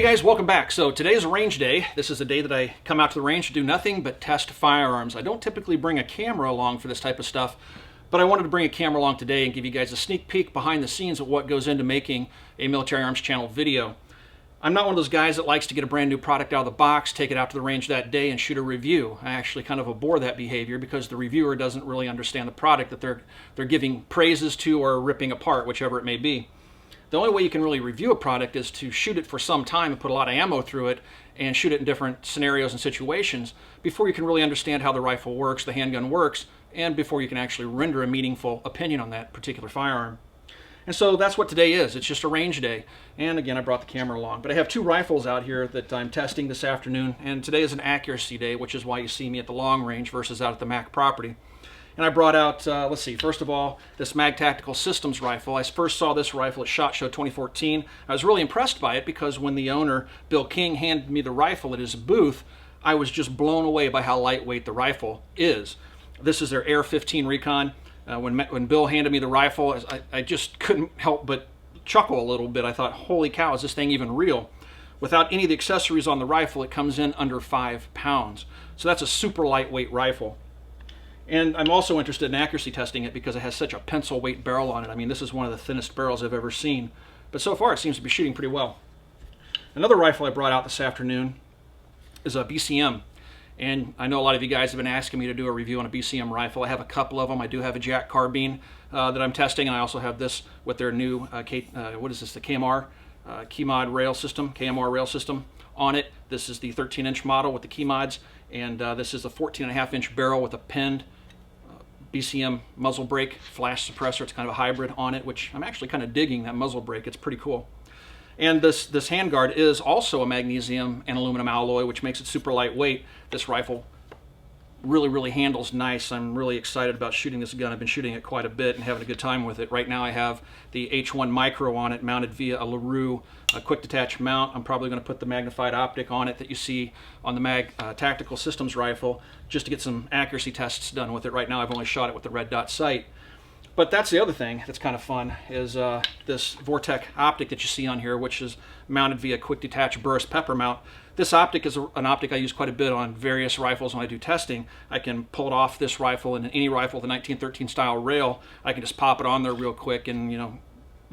guys, welcome back. So today's range day. This is a day that I come out to the range to do nothing but test firearms. I don't typically bring a camera along for this type of stuff, but I wanted to bring a camera along today and give you guys a sneak peek behind the scenes of what goes into making a Military Arms Channel video. I'm not one of those guys that likes to get a brand new product out of the box, take it out to the range that day and shoot a review. I actually kind of abhor that behavior because the reviewer doesn't really understand the product that they're giving praises to or ripping apart, whichever it may be. The only way you can really review a product is to shoot it for some time and put a lot of ammo through it and shoot it in different scenarios and situations before you can really understand how the rifle works, the handgun works, and before you can actually render a meaningful opinion on that particular firearm. And so that's what today is. It's just a range day. And again, I brought the camera along. But I have two rifles out here that I'm testing this afternoon, and today is an accuracy day, which is why you see me at the long range versus out at the MAC property. And I brought out, let's see, first of all, this Mag Tactical Systems rifle. I first saw this rifle at SHOT Show 2014. I was really impressed by it because when the owner, Bill King, handed me the rifle at his booth, I was just blown away by how lightweight the rifle is. This is their AR15 RECON. When Bill handed me the rifle, I just couldn't help but chuckle a little bit. I thought, holy cow, is this thing even real? Without any of the accessories on the rifle, it comes in under 5 pounds. So that's a super lightweight rifle. And I'm also interested in accuracy testing it because it has such a pencil weight barrel on it. I mean, this is one of the thinnest barrels I've ever seen. But so far, it seems to be shooting pretty well. Another rifle I brought out this afternoon is a BCM. And I know a lot of you guys have been asking me to do a review on a BCM rifle. I have a couple of them. I do have a Jack carbine that I'm testing, and I also have this with their new, the KMR Keymod rail system, KMR rail system on it. This is the 13-inch model with the Keymods, and this is a 14.5-inch barrel with a pinned BCM muzzle brake flash suppressor. It's kind of a hybrid on it, which I'm actually kind of digging that muzzle brake. It's pretty cool. And this handguard is also a magnesium and aluminum alloy, which makes it super lightweight. This rifle really handles nice. I'm really excited about shooting this gun. I've been shooting it quite a bit and having a good time with it. Right now I have the H1 Micro on it, mounted via a LaRue quick detach mount. I'm probably going to put the magnified optic on it that you see on the Mag Tactical Systems rifle just to get some accuracy tests done with it. Right now I've only shot it with the red dot sight. But that's the other thing that's kind of fun is this Vortech Optic that you see on here, which is mounted via quick detach burst pepper mount. This optic is an optic I use quite a bit on various rifles when I do testing. I can pull it off this rifle and any rifle with a 1913 style rail. I can just pop it on there real quick and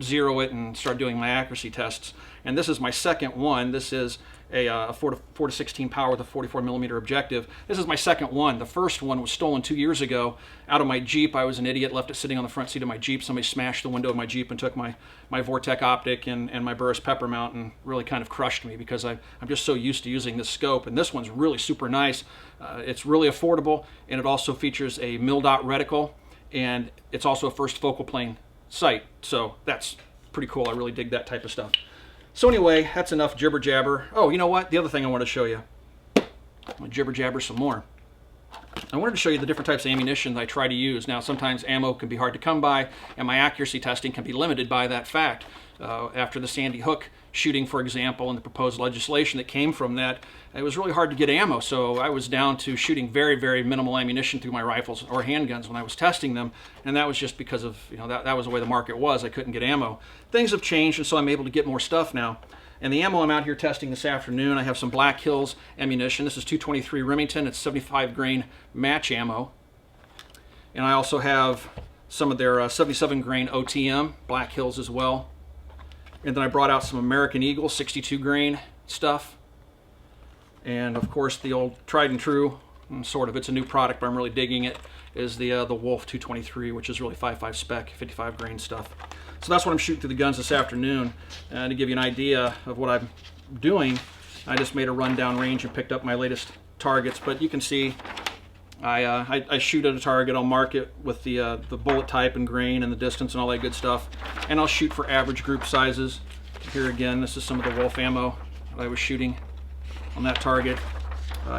zero it and start doing my accuracy tests. And this is my second one. This is a 4 to 16 power with a 44mm objective. This is my second one. The first one was stolen 2 years ago out of my Jeep. I was an idiot, left it sitting on the front seat of my Jeep. Somebody smashed the window of my Jeep and took my Vortech Optic and my burst pepper mount and really kind of crushed me because I'm just so used to using this scope. And this one's really super nice. It's really affordable, and it also features a mil-dot reticle, and it's also a first focal plane sight. So that's pretty cool. I really dig that type of stuff. So anyway, that's enough jibber jabber. Oh, you know what? The other thing I want to show you. I'm going to jibber jabber some more. I wanted to show you the different types of ammunition that I try to use. Now, sometimes ammo can be hard to come by, and my accuracy testing can be limited by that fact. After the Sandy Hook shooting, for example, and the proposed legislation that came from that, it was really hard to get ammo. So I was down to shooting very minimal ammunition through my rifles or handguns when I was testing them, and that was just because of, that was the way the market was. I couldn't get ammo. Things have changed, and so I'm able to get more stuff now. And the ammo I'm out here testing this afternoon, I have some Black Hills ammunition. This is 223 Remington. It's 75 grain match ammo. And I also have some of their 77 grain OTM, Black Hills as well. And then I brought out some American Eagle 62 grain stuff. And of course the old tried and true, sort of, it's a new product but I'm really digging it, is the Wolf 223, which is really 5.5 spec, 55 grain stuff. So that's what I'm shooting through the guns this afternoon. And to give you an idea of what I'm doing, I just made a run down range and picked up my latest targets. But you can see I shoot at a target, I'll mark it with the bullet type and grain and the distance and all that good stuff. And I'll shoot for average group sizes. Here again, this is some of the Wolf ammo that I was shooting on that target.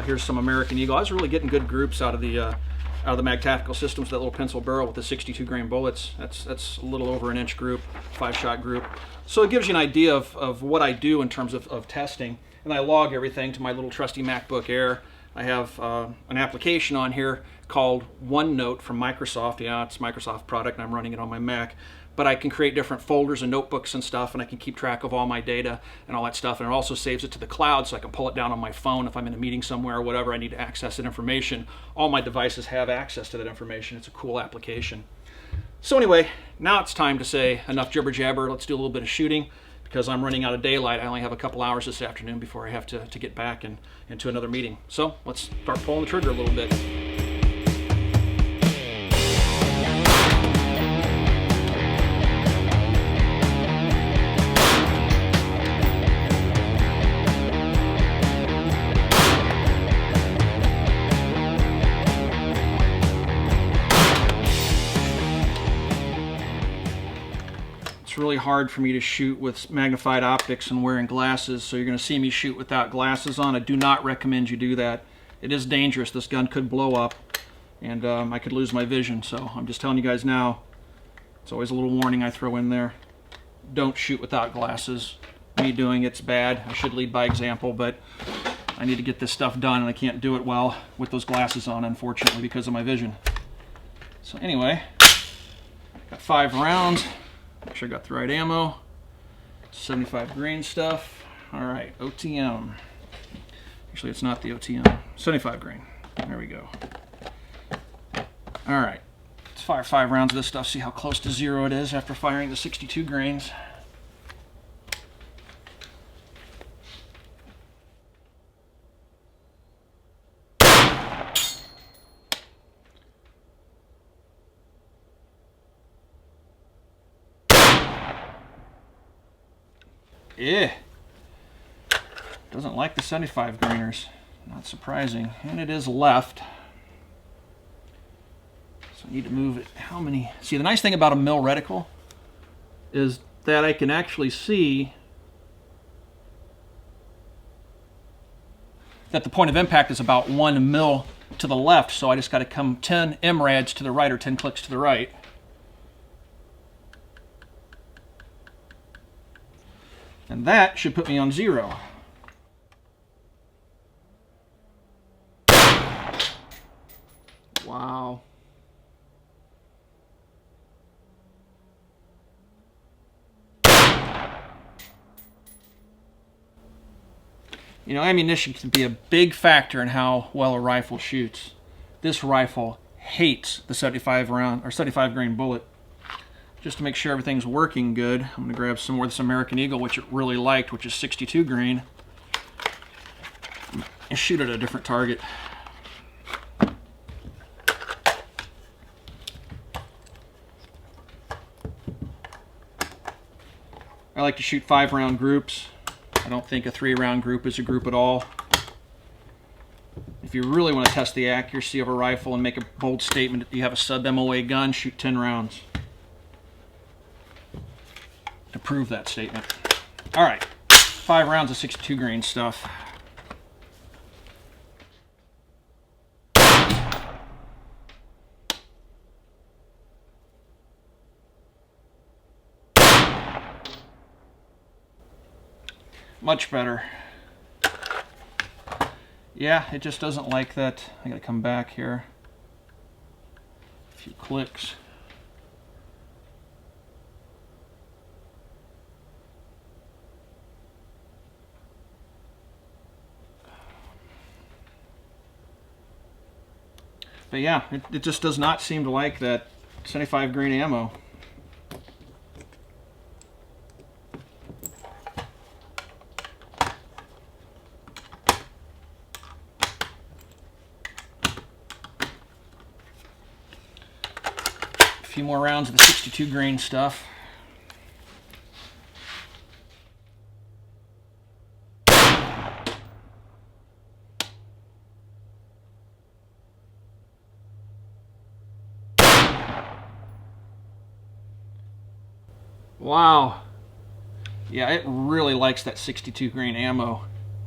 Here's some American Eagle. I was really getting good groups out of the Mag Tactical Systems, that little pencil barrel with the 62 grain bullets. That's a little over an inch group, 5-shot group. So it gives you an idea of what I do in terms of testing. And I log everything to my little trusty MacBook Air. I have an application on here called OneNote from Microsoft. Yeah, it's a Microsoft product and I'm running it on my Mac. but I can create different folders and notebooks and stuff, and I can keep track of all my data and all that stuff. And it also saves it to the cloud, so I can pull it down on my phone if I'm in a meeting somewhere or whatever I need to access that information. All my devices have access to that information. It's a cool application. So anyway, now it's time to say enough jibber jabber. Let's do a little bit of shooting, because I'm running out of daylight. I only have a couple hours this afternoon before I have to get back and into another meeting. So let's start pulling the trigger a little bit. It's really hard for me to shoot with magnified optics and wearing glasses, so you're going to see me shoot without glasses on. I do not recommend you do that. It is dangerous. This gun could blow up, and I could lose my vision. So I'm just telling you guys now, it's always a little warning I throw in there. Don't shoot without glasses. Me doing it's bad. I should lead by example, but I need to get this stuff done, and I can't do it well with those glasses on, unfortunately, because of my vision. So anyway, got 5 rounds. Make sure I got the right ammo. 75 grain stuff. All right, OTM. Actually, it's not the OTM. 75 grain. There we go. All right, let's fire 5 rounds of this stuff, see how close to 0 it is after firing the 62 grains. Yeah, doesn't like the 75 grainers. Not surprising. And it is left. So I need to move it. How many? See, the nice thing about a mil reticle is that I can actually see that the point of impact is about 1 mil to the left. So I just got to come 10 MRADs to the right, or 10 clicks to the right. And that should put me on 0. Wow. You know, ammunition can be a big factor in how well a rifle shoots. This rifle hates the 75 round or 75 grain bullet. Just to make sure everything's working good, I'm going to grab some more of this American Eagle, which it really liked, which is 62 grain, and shoot at a different target. I like to shoot 5-round groups. I don't think a 3-round group is a group at all. If you really want to test the accuracy of a rifle and make a bold statement that you have a sub-MOA gun, shoot 10 rounds. To prove that statement. All right, 5 rounds of 62 grain stuff. Much better. Yeah, it just doesn't like that. I gotta come back here. A few clicks. But yeah, it just does not seem to like that 75 grain ammo. A few more rounds of the 62 grain stuff. Wow. Yeah, it really likes that 62 grain ammo.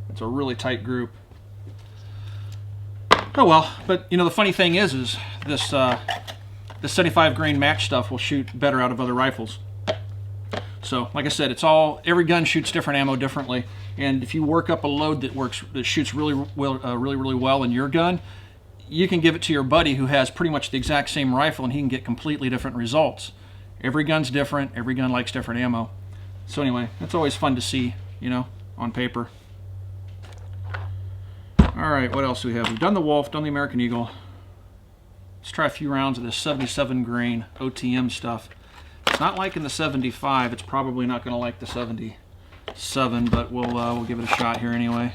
It's a really tight group. Oh well, but you know, the funny thing is this the 75 grain match stuff will shoot better out of other rifles. So, like I said, it's all, every gun shoots different ammo differently, and if you work up a load that shoots really well in your gun, you can give it to your buddy who has pretty much the exact same rifle, and he can get completely different results. Every gun's different. Every gun likes different ammo. So anyway, that's always fun to see, you know, on paper. All right, what else do we have? We've done the Wolf, done the American Eagle. Let's try a few rounds of this 77 grain OTM stuff. It's not liking the 75. It's probably not going to like the 77, but we'll give it a shot here anyway.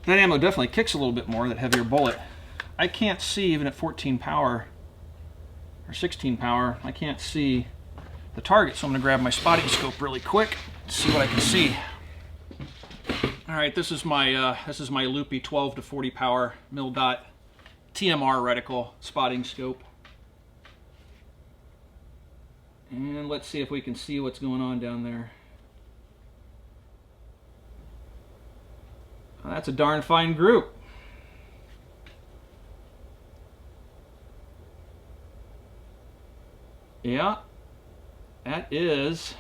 That ammo definitely kicks a little bit more, that heavier bullet. I can't see, even at 14 power, or 16 power, I can't see the target, so I'm going to grab my spotting scope really quick to see what I can see. Alright, this is my loopy 12 to 40 power mil-dot TMR reticle spotting scope. And let's see if we can see what's going on down there. Well, that's a darn fine group. Yeah, that is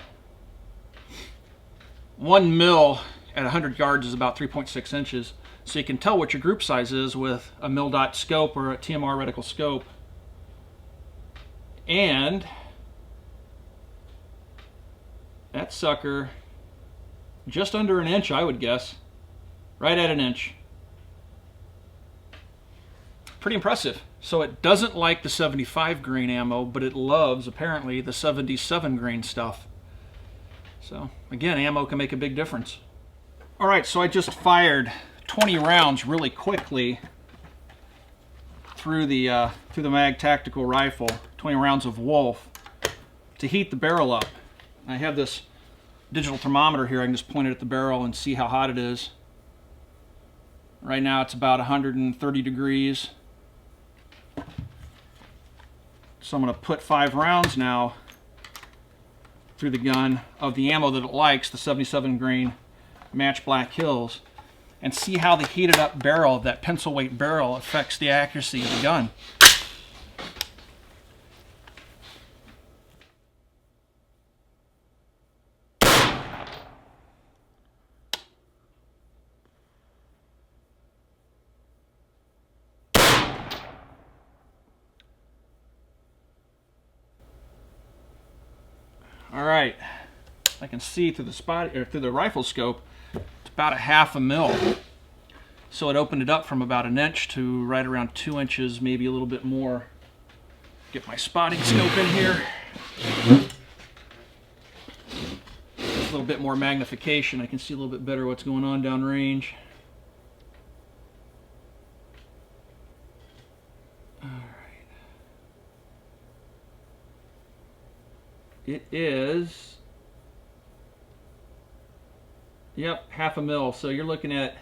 1 mil at 100 yards is about 3.6 inches. So you can tell what your group size is with a mil-dot scope or a TMR reticle scope. And that sucker, just under an inch, I would guess. Right at an inch. Pretty impressive. So it doesn't like the 75 grain ammo, but it loves, apparently, the 77 grain stuff. So, again, ammo can make a big difference. All right, so I just fired 20 rounds really quickly through the Mag Tactical Rifle, 20 rounds of Wolf, to heat the barrel up. I have this digital thermometer here. I can just point it at the barrel and see how hot it is. Right now it's about 130 degrees. So I'm going to put 5 rounds now through the gun of the ammo that it likes, the 77 grain Match Black Hills, and see how the heated up barrel, that pencil weight barrel, affects the accuracy of the gun. All right, I can see through the rifle scope, it's about a ½ mil. So it opened it up from about an inch to right around 2 inches, maybe a little bit more. Get my spotting scope in here. A little bit more magnification. I can see a little bit better what's going on downrange. It is, yep, ½ mil. So you're looking at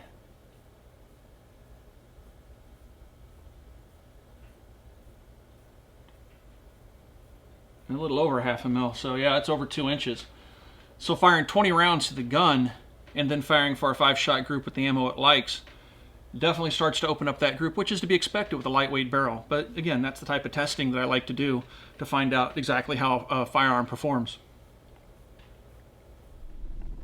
a little over ½ mil. So yeah, it's over 2 inches. So firing 20 rounds to the gun and then firing for a 5-shot group with the ammo it likes definitely starts to open up that group, which is to be expected with a lightweight barrel. But again, that's the type of testing that I like to do to find out exactly how a firearm performs.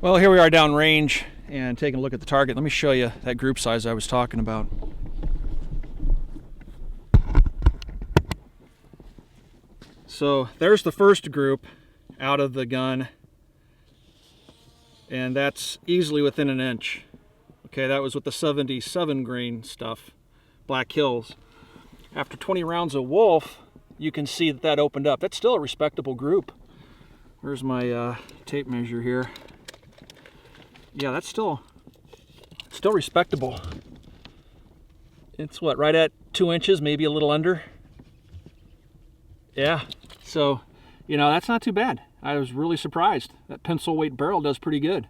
Well, here we are downrange and taking a look at the target. Let me show you that group size I was talking about. So there's the first group out of the gun, and that's easily within an inch. Okay, that was with the 77 grain stuff, Black Hills. After 20 rounds of Wolf, you can see that opened up. That's still a respectable group. Where's my tape measure here? Yeah, that's still respectable. It's what, right at 2 inches, maybe a little under? Yeah, so, you know, that's not too bad. I was really surprised. That pencil weight barrel does pretty good.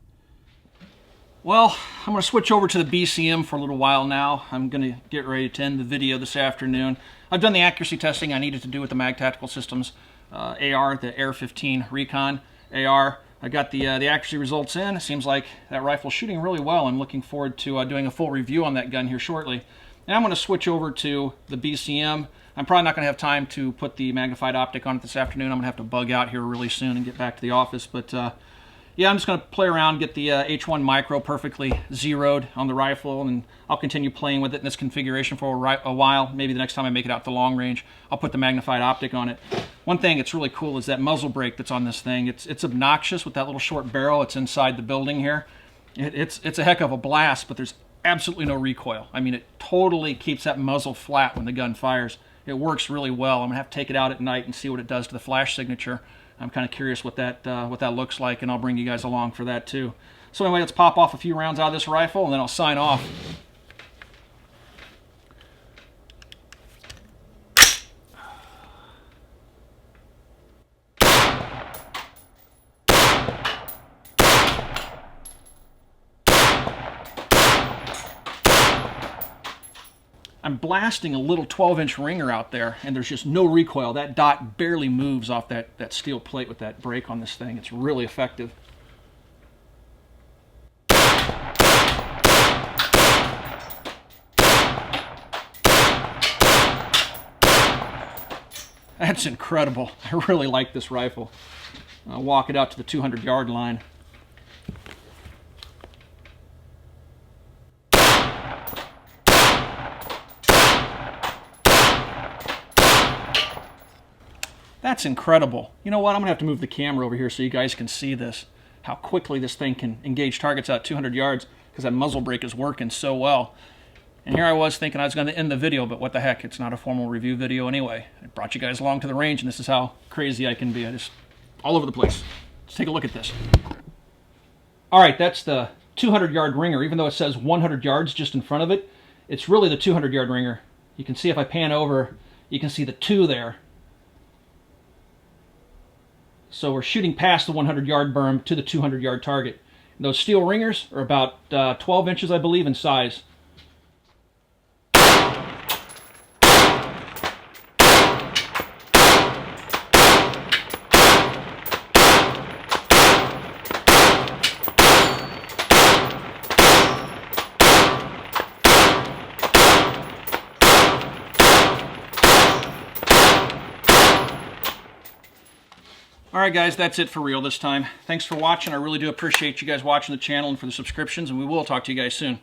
Well, I'm going to switch over to the BCM for a little while now. I'm going to get ready to end the video this afternoon. I've done the accuracy testing I needed to do with the Mag Tactical Systems AR, the AR15 RECON AR. I got the accuracy results in. It seems like that rifle's shooting really well. I'm looking forward to doing a full review on that gun here shortly. And I'm going to switch over to the BCM. I'm probably not going to have time to put the magnified optic on it this afternoon. I'm going to have to bug out here really soon and get back to the office. But yeah, I'm just going to play around, get the H1 micro perfectly zeroed on the rifle, and I'll continue playing with it in this configuration for a while. Maybe the next time I make it out to long range, I'll put the magnified optic on it. One thing that's really cool is that muzzle brake that's on this thing. It's obnoxious with that little short barrel. It's inside the building here. It's a heck of a blast, but there's absolutely no recoil. I mean, it totally keeps that muzzle flat when the gun fires. It works really well. I'm going to have to take it out at night and see what it does to the flash signature. I'm kind of curious what that looks like, and I'll bring you guys along for that too. So anyway, let's pop off a few rounds out of this rifle, and then I'll sign off. I'm blasting a little 12-inch ringer out there, and there's just no recoil. That dot barely moves off that steel plate with that brake on this thing. It's really effective. That's incredible. I really like this rifle. I'll walk it out to the 200-yard line. That's incredible. You know what? I'm going to have to move the camera over here so you guys can see this, how quickly this thing can engage targets out 200 yards because that muzzle brake is working so well. And here I was thinking I was going to end the video, but what the heck, it's not a formal review video anyway. I brought you guys along to the range, and this is how crazy I can be. I just, all over the place. Let's take a look at this. All right, that's the 200-yard ringer. Even though it says 100 yards just in front of it, it's really the 200-yard ringer. You can see if I pan over, you can see the 2 there. So we're shooting past the 100-yard berm to the 200-yard target. And those steel ringers are about 12 inches, I believe, in size. Alright guys, that's it for real this time. Thanks for watching. I really do appreciate you guys watching the channel and for the subscriptions, and we will talk to you guys soon.